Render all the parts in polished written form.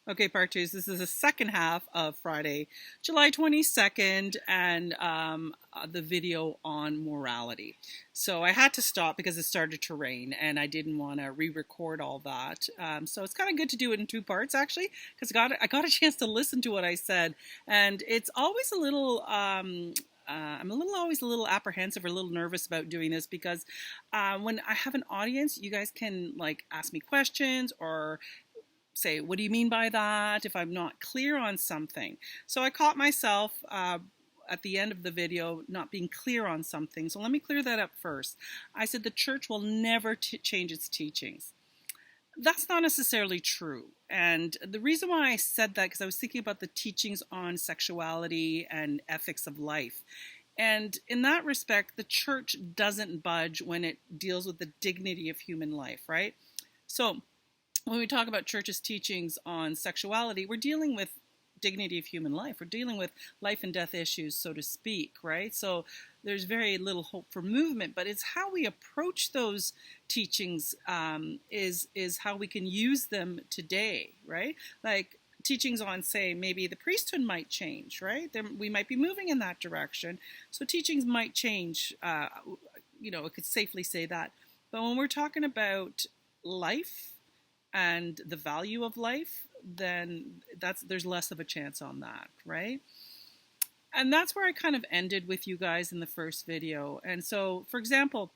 Okay, part two. So this is the second half of Friday, July 22nd, and the video on morality. So I had to stop because it started to rain and I didn't want to re-record all that. So it's kind of good to do it in two parts actually, because I got a chance to listen to what I said, and it's always a little. I'm always a little apprehensive or a little nervous about doing this because when I have an audience, you guys can like ask me questions or say, what do you mean by that, if I'm not clear on something. So I caught myself at the end of the video not being clear on something. So let me clear that up first. I said the church will never change its teachings. That's not necessarily true. And the reason why I said that, because I was thinking about the teachings on sexuality and ethics of life. And in that respect, the church doesn't budge when it deals with the dignity of human life, right? So when we talk about church's teachings on sexuality, we're dealing with dignity of human life. We're dealing with life and death issues, so to speak, right? So there's very little hope for movement, but it's how we approach those teachings is how we can use them today, right? Like teachings on, say, maybe the priesthood might change, right? We might be moving in that direction. So teachings might change, I could safely say that. But when we're talking about life, and the value of life, then there's less of a chance on that, right? And that's where I kind of ended with you guys in the first video. And so, for example,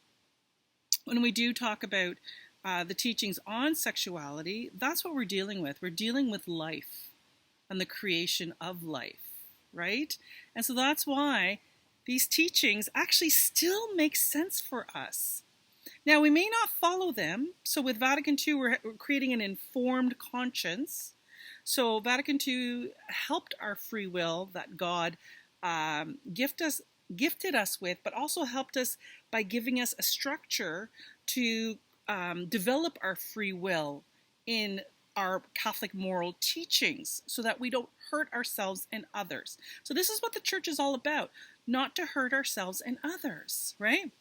when we do talk about the teachings on sexuality, that's what we're dealing with. We're dealing with life and the creation of life, right? And so that's why these teachings actually still make sense for us. Now, we may not follow them. So with Vatican II, we're creating an informed conscience. So Vatican II helped our free will that God gifted us with, but also helped us by giving us a structure to develop our free will in our Catholic moral teachings so that we don't hurt ourselves and others. So this is what the church is all about, not to hurt ourselves and others, right?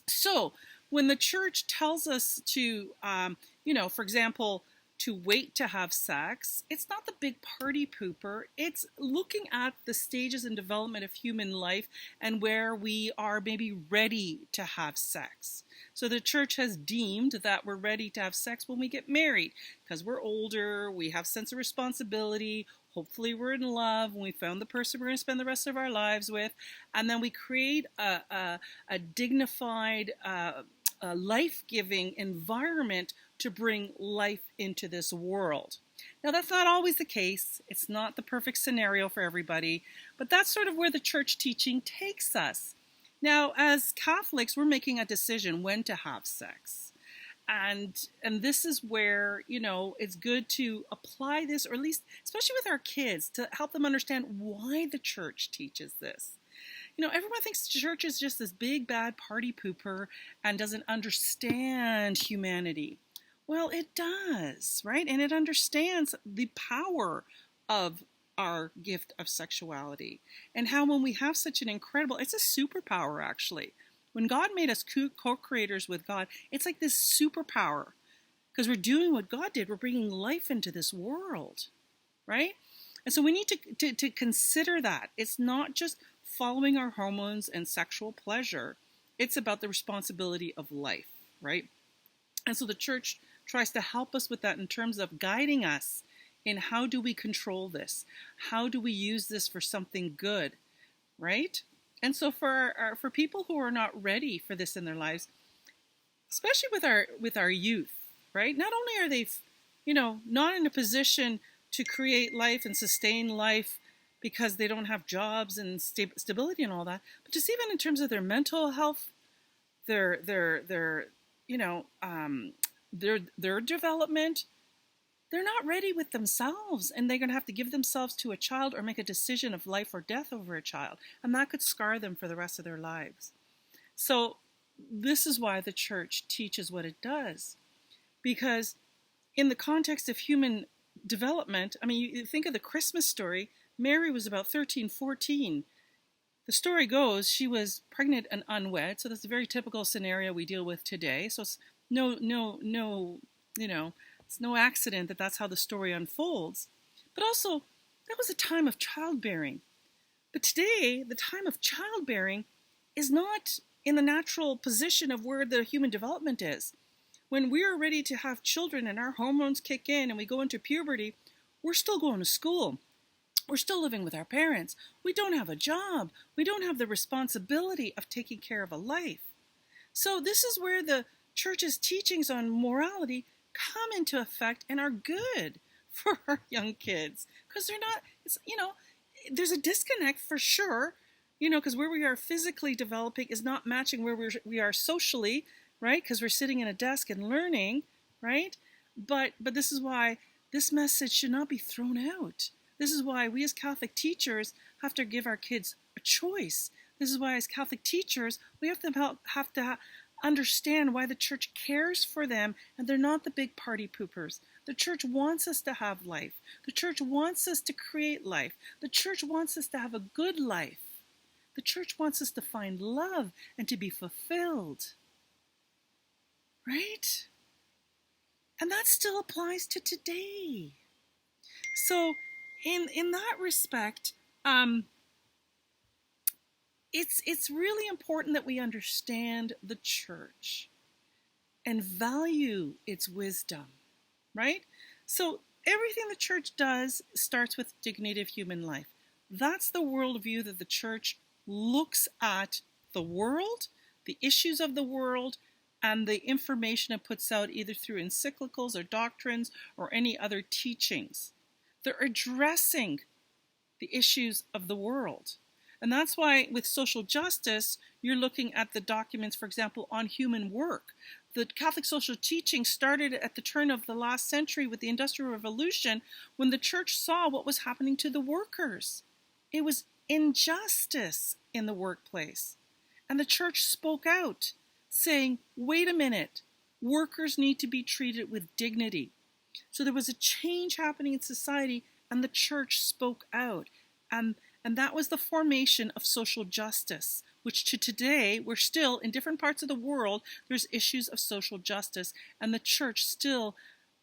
So when the church tells us to, for example, to wait to have sex, it's not the big party pooper. It's looking at the stages and development of human life and where we are maybe ready to have sex. So the church has deemed that we're ready to have sex when we get married because we're older, we have a sense of responsibility, hopefully we're in love, and we found the person we're going to spend the rest of our lives with, and then we create a dignified, life-giving environment to bring life into this world. Now, that's not always the case. It's not the perfect scenario for everybody, but that's sort of where the church teaching takes us. Now, as Catholics, we're making a decision when to have sex. And this is where, it's good to apply this, or at least, especially with our kids, to help them understand why the church teaches this. Everyone thinks the church is just this big, bad party pooper and doesn't understand humanity. Well, it does, right? And it understands the power of our gift of sexuality and how when we have such an incredible, it's a superpower actually. When God made us co-creators with God, it's like this superpower because we're doing what God did. We're bringing life into this world, right? And so we need to consider that. It's not just following our hormones and sexual pleasure. It's about the responsibility of life, right? And so the church tries to help us with that in terms of guiding us in how do we control this? How do we use this for something good, right? And so for people who are not ready for this in their lives, especially with our youth, right? Not only are they, not in a position to create life and sustain life because they don't have jobs and stability and all that, but just even in terms of their mental health, their development, they're not ready with themselves, and they're going to have to give themselves to a child or make a decision of life or death over a child, and that could scar them for the rest of their lives. So this is why the church teaches what it does, because in the context of human development, you think of the Christmas story. Mary was about 13, 14. The story goes she was pregnant and unwed, so that's a very typical scenario we deal with today. So it's no It's no accident that that's how the story unfolds. But also, that was a time of childbearing. But today, the time of childbearing is not in the natural position of where the human development is. When we are ready to have children and our hormones kick in and we go into puberty, we're still going to school. We're still living with our parents. We don't have a job. We don't have the responsibility of taking care of a life. So this is where the church's teachings on morality come into effect and are good for our young kids. Because they're not, there's a disconnect for sure, because where we are physically developing is not matching where we are socially, right? Because we're sitting in a desk and learning, right? But this is why this message should not be thrown out. This is why we as Catholic teachers have to give our kids a choice. This is why as Catholic teachers, we have to understand why the church cares for them and they're not the big party poopers. The church wants us to have life. The church wants us to create life. The church wants us to have a good life. The church wants us to find love and to be fulfilled. Right? And that still applies to today. So in that respect, it's really important that we understand the church and value its wisdom, right? So everything the church does starts with dignity of human life. That's the worldview that the church looks at the world, the issues of the world, and the information it puts out either through encyclicals or doctrines or any other teachings. They're addressing the issues of the world. And that's why with social justice, you're looking at the documents, for example, on human work. The Catholic social teaching started at the turn of the last century with the Industrial Revolution when the church saw what was happening to the workers. It was injustice in the workplace. And the church spoke out, saying, wait a minute, workers need to be treated with dignity. So there was a change happening in society and the church spoke out. And that was the formation of social justice, which to today, we're still, in different parts of the world, there's issues of social justice. And the church still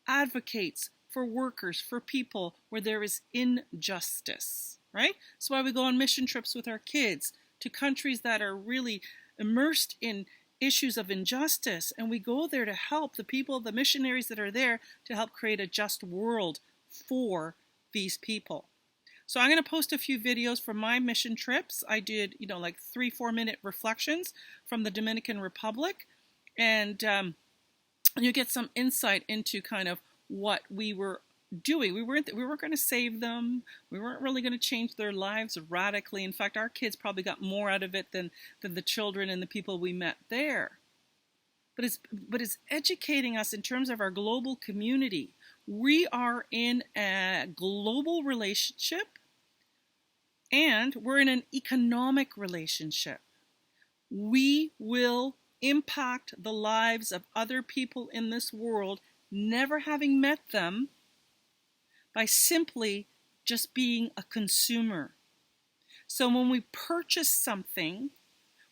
advocates for workers, for people where there is injustice, right? That's why we go on mission trips with our kids to countries that are really immersed in issues of injustice. And we go there to help the people, the missionaries that are there to help create a just world for these people. So I'm going to post a few videos from my mission trips. I did, like 3-4 minute reflections from the Dominican Republic. And you get some insight into kind of what we were doing. We weren't going to save them. We weren't really going to change their lives radically. In fact, our kids probably got more out of it than the children and the people we met there. But it's educating us in terms of our global community. We are in a global relationship and we're in an economic relationship. We will impact the lives of other people in this world, never having met them, by simply just being a consumer. So when we purchase something,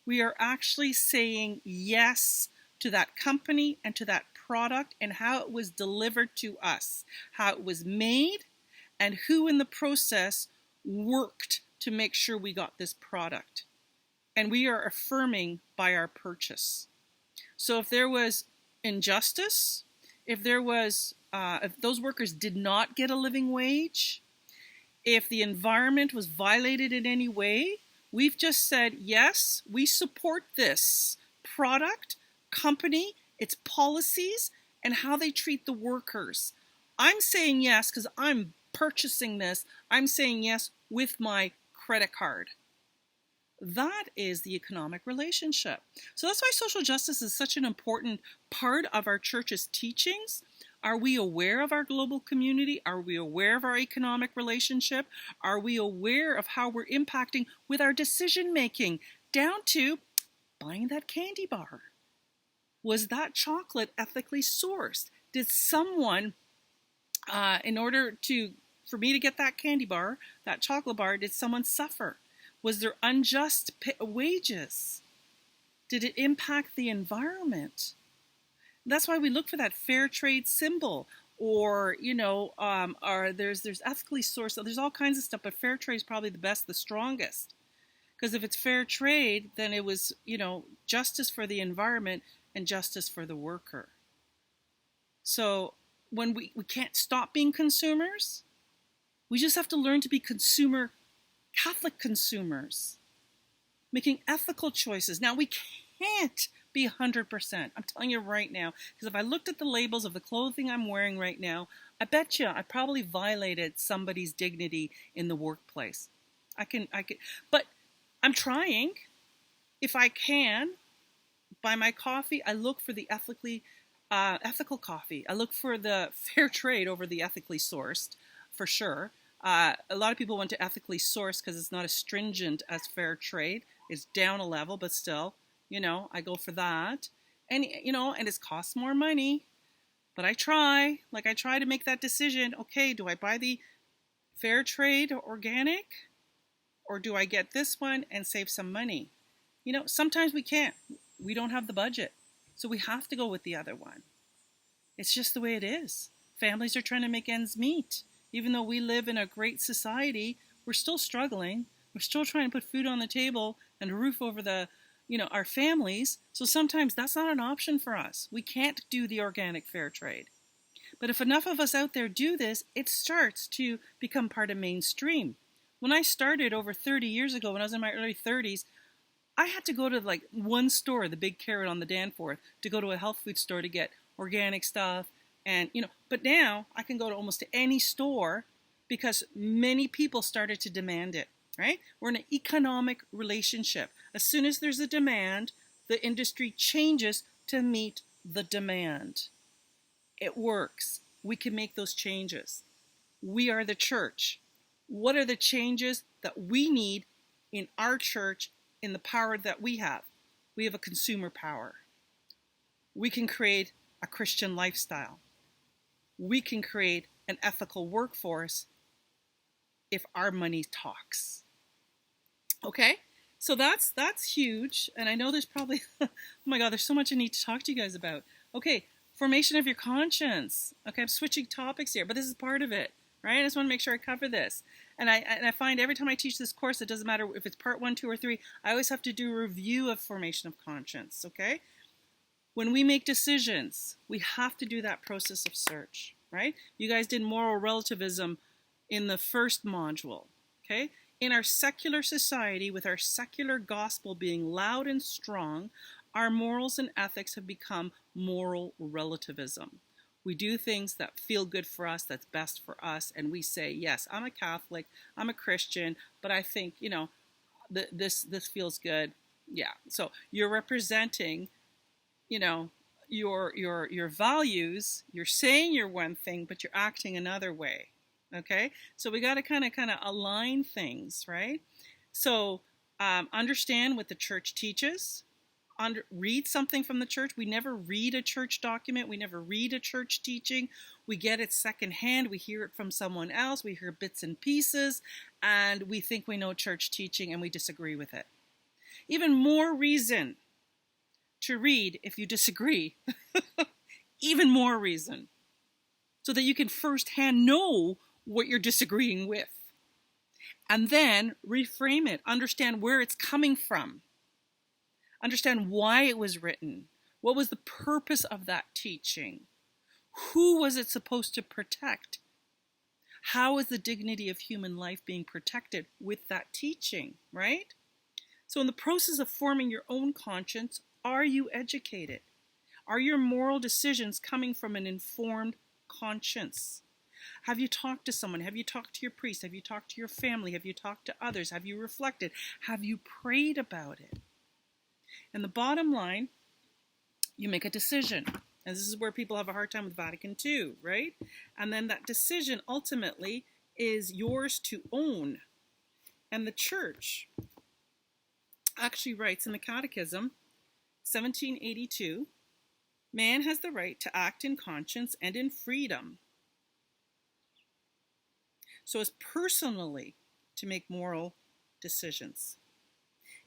we are actually saying yes to that company and to that product and how it was delivered to us, how it was made, and who in the process worked to make sure we got this product. And we are affirming by our purchase. So if there was injustice, if those workers did not get a living wage, if the environment was violated in any way, we've just said, yes, we support this product, company, its policies, and how they treat the workers. I'm saying yes because I'm purchasing this. I'm saying yes with my credit card. That is the economic relationship. So that's why social justice is such an important part of our church's teachings. Are we aware of our global community? Are we aware of our economic relationship? Are we aware of how we're impacting with our decision making down to buying that candy bar? Was that chocolate ethically sourced? Did someone, in order for me to get that candy bar, that chocolate bar, did someone suffer? Was there unjust wages? Did it impact the environment? That's why we look for that fair trade symbol. or or there's ethically sourced. There's all kinds of stuff, but fair trade is probably the best, the strongest. Because if it's fair trade, then it was justice for the environment and justice for the worker. So when we can't stop being consumers, we just have to learn to be Catholic consumers, making ethical choices. Now, we can't be 100%. I'm telling you right now, because if I looked at the labels of the clothing I'm wearing right now, I bet you I probably violated somebody's dignity in the workplace. I can, but I'm trying. If I can, buy my coffee, I look for the ethical coffee. I look for the fair trade over the ethically sourced, for sure. A lot of people went to ethically sourced because it's not as stringent as fair trade. It's down a level, but still, I go for that. And, and it's costs more money, but I try to make that decision. Okay, do I buy the fair trade organic, or do I get this one and save some money? Sometimes we can't. We don't have the budget, so we have to go with the other one. It's just the way it is. Families are trying to make ends meet. Even though we live in a great society, we're still struggling. We're still trying to put food on the table and a roof over our families. So sometimes that's not an option for us. We can't do the organic fair trade. But if enough of us out there do this, it starts to become part of mainstream. When I started over 30 years ago, when I was in my early 30s, I had to go to one store, the Big Carrot on the Danforth, to go to a health food store to get organic stuff. And, but now I can go to almost any store because many people started to demand it, right? We're in an economic relationship. As soon as there's a demand, the industry changes to meet the demand. It works. We can make those changes. We are the church. What are the changes that we need in our church in the power that we have? We have a consumer power. We can create a Christian lifestyle. We can create an ethical workforce if our money talks. Okay? So that's huge. And I know there's probably, oh my God, there's so much I need to talk to you guys about. Okay, formation of your conscience. Okay, I'm switching topics here, but this is part of it, right? I just want to make sure I cover this. And I find every time I teach this course, it doesn't matter if it's part 1, 2, or 3, I always have to do a review of formation of conscience, okay? When we make decisions, we have to do that process of search, right? You guys did moral relativism in the first module, okay? In our secular society, with our secular gospel being loud and strong, our morals and ethics have become moral relativism. We do things that feel good for us, that's best for us, and we say, yes, I'm a Catholic, I'm a Christian, but I think, this feels good. Yeah, so you're representing your values. You're saying you're one thing, but you're acting another way. Okay, so we got to kind of align things, right? So understand what the church teaches. Read something from the church. We never read a church document. We never read a church teaching. We get it secondhand. We hear it from someone else. We hear bits and pieces, and we think we know church teaching, and we disagree with it. Even more reason to read if you disagree. Even more reason. So that you can firsthand know what you're disagreeing with. And then reframe it. Understand where it's coming from. Understand why it was written. What was the purpose of that teaching? Who was it supposed to protect? How is the dignity of human life being protected with that teaching, right? So in the process of forming your own conscience, are you educated? Are your moral decisions coming from an informed conscience? Have you talked to someone? Have you talked to your priest? Have you talked to your family? Have you talked to others? Have you reflected? Have you prayed about it? And the bottom line, you make a decision. And this is where people have a hard time with Vatican II, right? And then that decision ultimately is yours to own. And the church actually writes in the Catechism, 1782, man has the right to act in conscience and in freedom, so as personally to make moral decisions.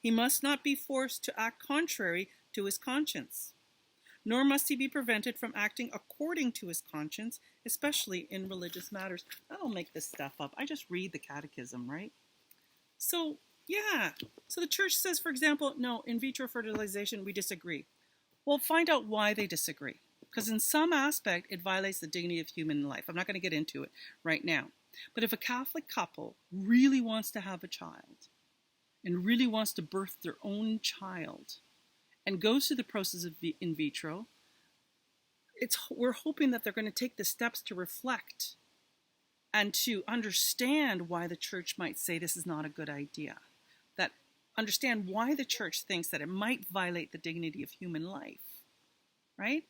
He must not be forced to act contrary to his conscience, nor must he be prevented from acting according to his conscience, especially in religious matters. I don't make this stuff up. I just read the catechism, right? So, yeah. So the church says, for example, no, in vitro fertilization, we disagree. Well, find out why they disagree. Because in some aspect, it violates the dignity of human life. I'm not going to get into it right now. But if a Catholic couple really wants to have a child and really wants to birth their own child and goes through the process of in vitro, we're hoping that they're going to take the steps to reflect and to understand why the church might say this is not a good idea. That understand why the church thinks that it might violate the dignity of human life, right?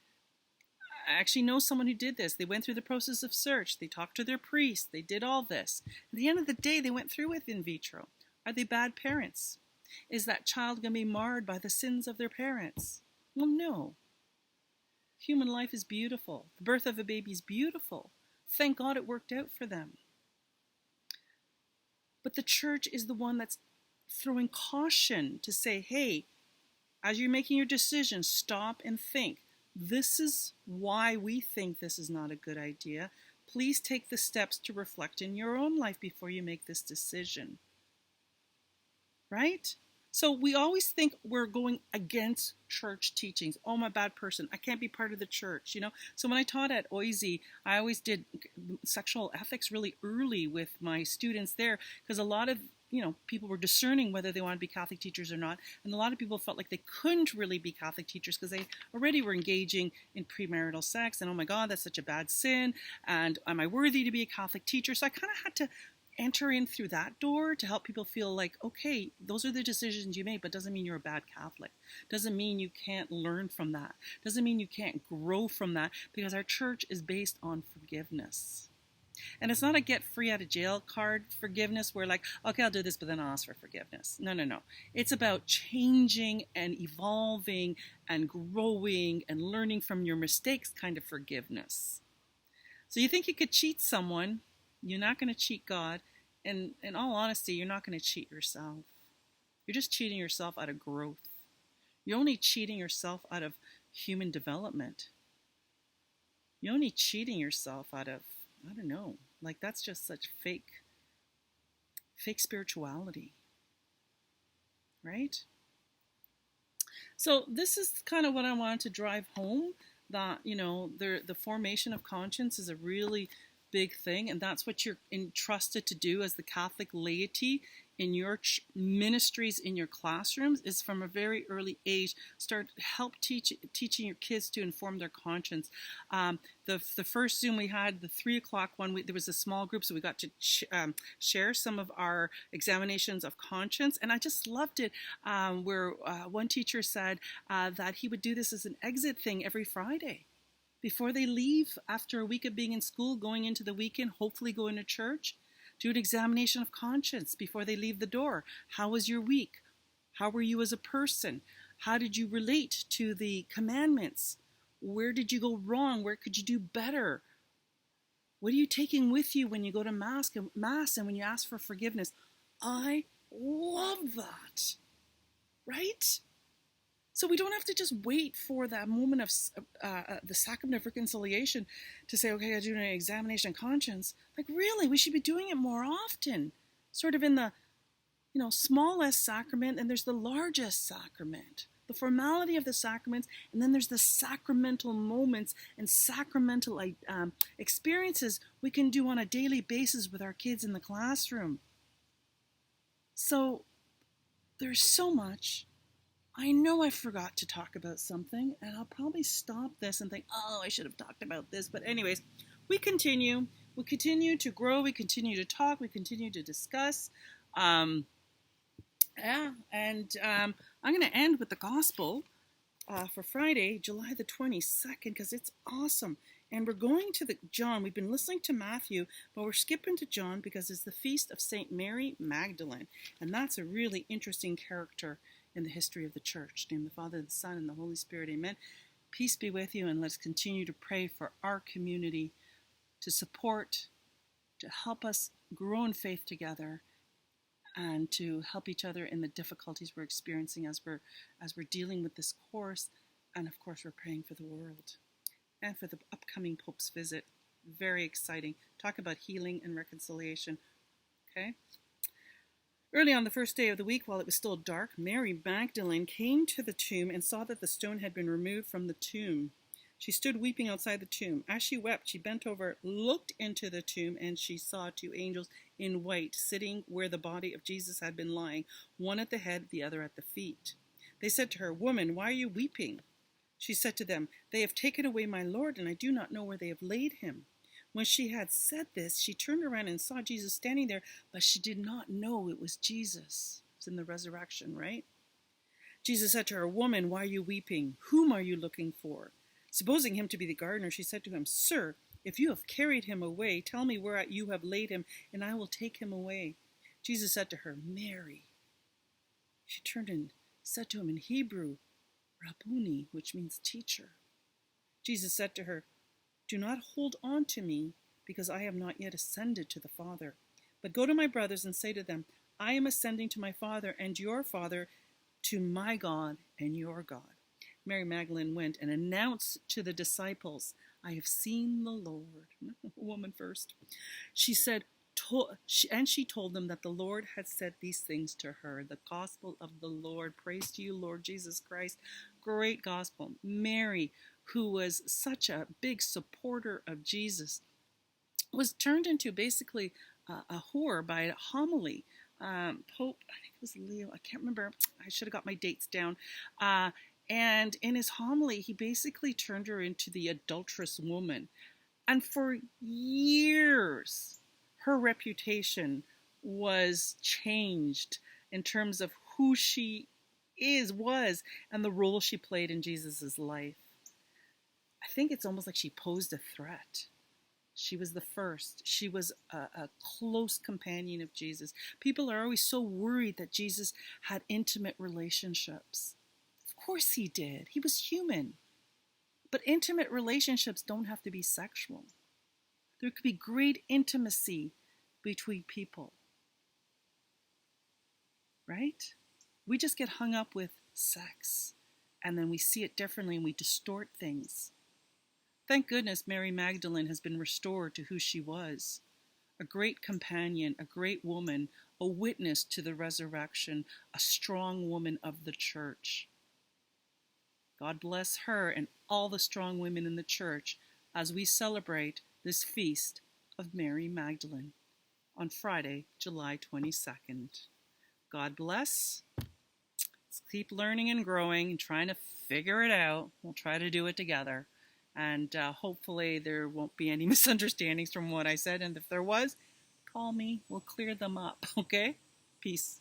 I actually know someone who did this. They went through the process of search. They talked to their priest. They did all this. At the end of the day, they went through with in vitro. Are they bad parents? Is that child going to be marred by the sins of their parents? Well, no. Human life is beautiful. The birth of a baby is beautiful. Thank God it worked out for them. But the church is the one that's throwing caution to say, hey, as you're making your decision, stop and think. This is why we think this is not a good idea. Please take the steps to reflect in your own life before you make this decision. Right? So we always think we're going against church teachings. Oh, I'm a bad person. I can't be part of the church, you know. So when I taught at OISE, I always did sexual ethics really early with my students there, because a lot of people were discerning whether they wanted to be Catholic teachers or not. And a lot of people felt like they couldn't really be Catholic teachers because they already were engaging in premarital sex. And oh my God, that's such a bad sin. And am I worthy to be a Catholic teacher? So I kind of had to enter in through that door to help people feel like, okay, those are the decisions you made, but doesn't mean you're a bad Catholic. Doesn't mean you can't learn from that. Doesn't mean you can't grow from that, because our church is based on forgiveness. And it's not a get free out of jail card forgiveness where like, okay, I'll do this, but then I'll ask for forgiveness. No. It's about changing and evolving and growing and learning from your mistakes kind of forgiveness. So you think you could cheat someone, you're not going to cheat God. And in all honesty, you're not going to cheat yourself. You're just cheating yourself out of growth. You're only cheating yourself out of human development. You're only cheating yourself out of, I don't know, like that's just such fake spirituality, right? So this is kind of what I wanted to drive home, that, the formation of conscience is a really big thing, and that's what you're entrusted to do as the Catholic laity in your ministries, in your classrooms, is from a very early age start teaching your kids to inform their conscience. The first Zoom we had, the 3 o'clock one, there was a small group, so we got to share some of our examinations of conscience, and I just loved it, where one teacher said that he would do this as an exit thing every Friday. Before they leave, after a week of being in school, going into the weekend, hopefully going to church, do an examination of conscience before they leave the door. How was your week? How were you as a person? How did you relate to the commandments? Where did you go wrong? Where could you do better? What are you taking with you when you go to Mass and when you ask for forgiveness? I love that, right? So we don't have to just wait for that moment of the sacrament of reconciliation to say, okay, I do an examination of conscience. Like, really, we should be doing it more often. Sort of in the, smallest sacrament, and there's the largest sacrament. The formality of the sacraments, and then there's the sacramental moments and sacramental experiences we can do on a daily basis with our kids in the classroom. So there's so much. I know I forgot to talk about something, and I'll probably stop this and think, oh, I should have talked about this. But anyways, we continue. We continue to grow. We continue to talk. We continue to discuss. I'm going to end with the gospel for Friday, July the 22nd, because it's awesome. And we're going to John. We've been listening to Matthew, but we're skipping to John because it's the feast of St. Mary Magdalene. And that's a really interesting character in the history of the church. In the name of the Father, the Son, and the Holy Spirit. Amen. Peace be with you, and let's continue to pray for our community, to support, to help us grow in faith together, and to help each other in the difficulties we're experiencing as we're dealing with this course And of course, we're praying for the world and for the upcoming Pope's visit. Very exciting. Talk about healing and reconciliation. Okay? Early on the first day of the week, while it was still dark, Mary Magdalene came to the tomb and saw that the stone had been removed from the tomb. She stood weeping outside the tomb. As she wept, she bent over, looked into the tomb, and she saw two angels in white sitting where the body of Jesus had been lying, one at the head, the other at the feet. They said to her, "Woman, why are you weeping?" She said to them, "They have taken away my Lord, and I do not know where they have laid him." When she had said this, she turned around and saw Jesus standing there, but she did not know it was Jesus. It's in the resurrection, right? Jesus said to her, "Woman, why are you weeping? Whom are you looking for?" Supposing him to be the gardener, she said to him, "Sir, if you have carried him away, tell me where you have laid him, and I will take him away." Jesus said to her, "Mary." She turned and said to him in Hebrew, "Rabboni," which means teacher. Jesus said to her, "Do not hold on to me, because I have not yet ascended to the Father. But go to my brothers and say to them, I am ascending to my Father and your Father, to my God and your God." Mary Magdalene went and announced to the disciples, "I have seen the Lord." Woman first. She told them that the Lord had said these things to her. The gospel of the Lord. Praise to you, Lord Jesus Christ. Great gospel. Mary, who was such a big supporter of Jesus, was turned into basically a whore by a homily. Pope, I think it was Leo, I can't remember. I should have got my dates down. And in his homily, he basically turned her into the adulterous woman. And for years, her reputation was changed in terms of who she was, and the role she played in Jesus' life. I think it's almost like she posed a threat. She was the first. She was a close companion of Jesus. People are always so worried that Jesus had intimate relationships. Of course he did. He was human. But intimate relationships don't have to be sexual. There could be great intimacy between people. Right? We just get hung up with sex, and then we see it differently and we distort things. Thank goodness Mary Magdalene has been restored to who she was. A great companion, a great woman, a witness to the resurrection, a strong woman of the church. God bless her and all the strong women in the church as we celebrate this feast of Mary Magdalene on Friday, July 22nd. God bless. Let's keep learning and growing and trying to figure it out. We'll try to do it together. And hopefully there won't be any misunderstandings from what I said. And if there was, call me. We'll clear them up. Okay? Peace.